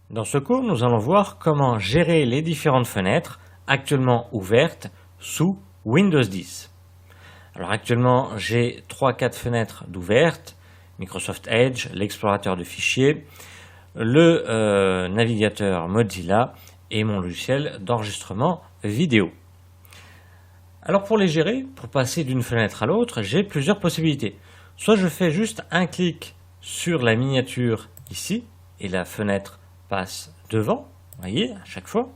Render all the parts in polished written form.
Dans ce cours, nous allons voir comment gérer les différentes fenêtres actuellement ouvertes sous Windows 10. Alors actuellement, j'ai 3-4 fenêtres d'ouvertes, Microsoft Edge, l'explorateur de fichiers, le navigateur Mozilla et mon logiciel d'enregistrement vidéo. Alors pour les gérer, pour passer d'une fenêtre à l'autre, j'ai plusieurs possibilités. Soit je fais juste un clic sur la miniature ici et la fenêtre passe devant, vous voyez, à chaque fois.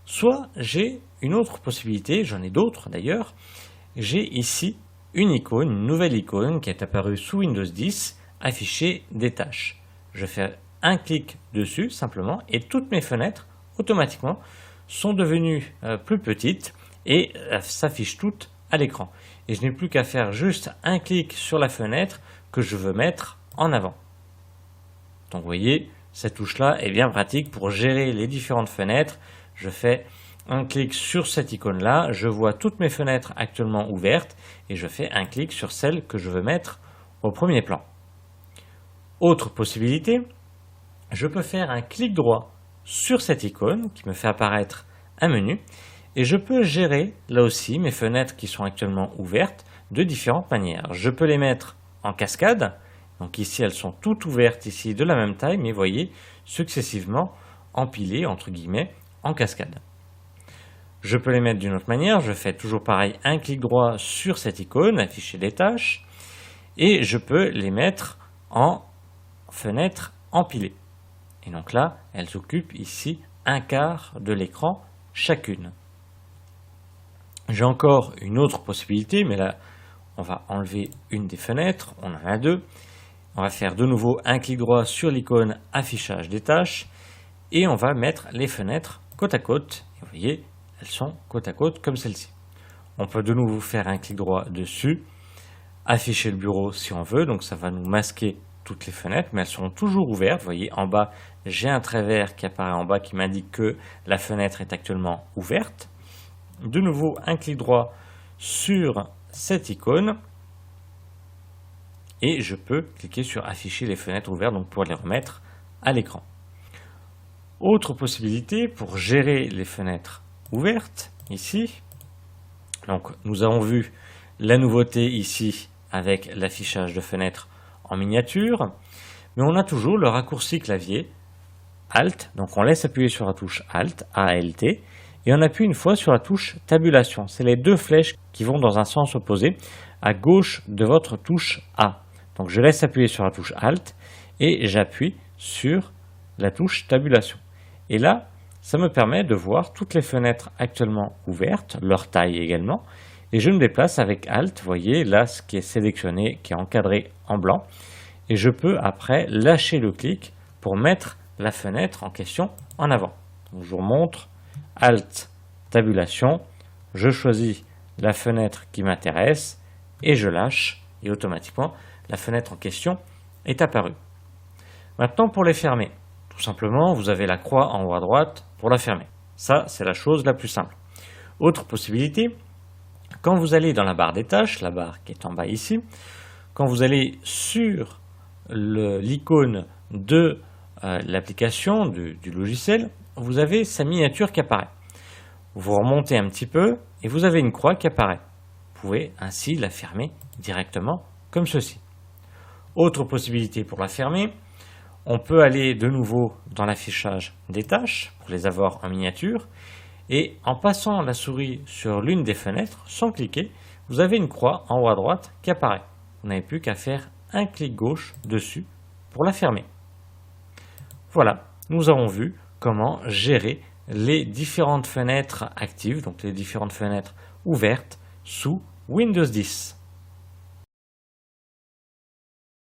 Soit j'ai une autre possibilité, j'en ai d'autres d'ailleurs, j'ai ici une icône, une nouvelle icône qui est apparue sous Windows 10, afficher des tâches. Je fais un clic dessus simplement et toutes mes fenêtres automatiquement sont devenues plus petites et s'affichent toutes à l'écran. Et je n'ai plus qu'à faire juste un clic sur la fenêtre que je veux mettre en avant. Donc vous voyez, cette touche-là est bien pratique pour gérer les différentes fenêtres. Je fais un clic sur cette icône-là, je vois toutes mes fenêtres actuellement ouvertes et je fais un clic sur celle que je veux mettre au premier plan. Autre possibilité, je peux faire un clic droit sur cette icône qui me fait apparaître un menu et je peux gérer là aussi mes fenêtres qui sont actuellement ouvertes de différentes manières. Je peux les mettre en cascade. Donc ici, elles sont toutes ouvertes ici de la même taille, mais voyez, successivement empilées, entre guillemets, en cascade. Je peux les mettre d'une autre manière, je fais toujours pareil, un clic droit sur cette icône, afficher des tâches, et je peux les mettre en fenêtres empilées. Et donc là, elles occupent ici un quart de l'écran chacune. J'ai encore une autre possibilité, mais là, on va enlever une des fenêtres, on en a deux. On va faire de nouveau un clic droit sur l'icône affichage des tâches et on va mettre les fenêtres côte à côte. Et vous voyez, elles sont côte à côte comme celle-ci. On peut de nouveau faire un clic droit dessus, afficher le bureau si on veut, donc ça va nous masquer toutes les fenêtres, mais elles sont toujours ouvertes. Vous voyez, en bas, j'ai un trait vert qui apparaît en bas qui m'indique que la fenêtre est actuellement ouverte. De nouveau, un clic droit sur cette icône. Et je peux cliquer sur afficher les fenêtres ouvertes donc pour les remettre à l'écran. Autre possibilité pour gérer les fenêtres ouvertes ici. Donc nous avons vu la nouveauté ici avec l'affichage de fenêtres en miniature, mais on a toujours le raccourci clavier Alt. Donc on laisse appuyer sur la touche Alt, ALT, et on appuie une fois sur la touche tabulation. C'est les deux flèches qui vont dans un sens opposé à gauche de votre touche A. Donc je laisse appuyer sur la touche Alt et j'appuie sur la touche tabulation. Et là, ça me permet de voir toutes les fenêtres actuellement ouvertes, leur taille également. Et je me déplace avec Alt, vous voyez là ce qui est sélectionné, qui est encadré en blanc. Et je peux après lâcher le clic pour mettre la fenêtre en question en avant. Donc je vous remontre, Alt, tabulation, je choisis la fenêtre qui m'intéresse et je lâche et automatiquement la fenêtre en question est apparue. Maintenant pour les fermer, tout simplement vous avez la croix en haut à droite pour la fermer. Ça c'est la chose la plus simple. Autre possibilité, quand vous allez dans la barre des tâches, la barre qui est en bas ici, quand vous allez sur l'icône de l'application, du logiciel, vous avez sa miniature qui apparaît. Vous remontez un petit peu et vous avez une croix qui apparaît. Vous pouvez ainsi la fermer directement comme ceci. Autre possibilité pour la fermer, on peut aller de nouveau dans l'affichage des tâches pour les avoir en miniature et en passant la souris sur l'une des fenêtres sans cliquer, vous avez une croix en haut à droite qui apparaît. Vous n'avez plus qu'à faire un clic gauche dessus pour la fermer. Voilà, nous avons vu comment gérer les différentes fenêtres actives, donc les différentes fenêtres ouvertes sous Windows 10.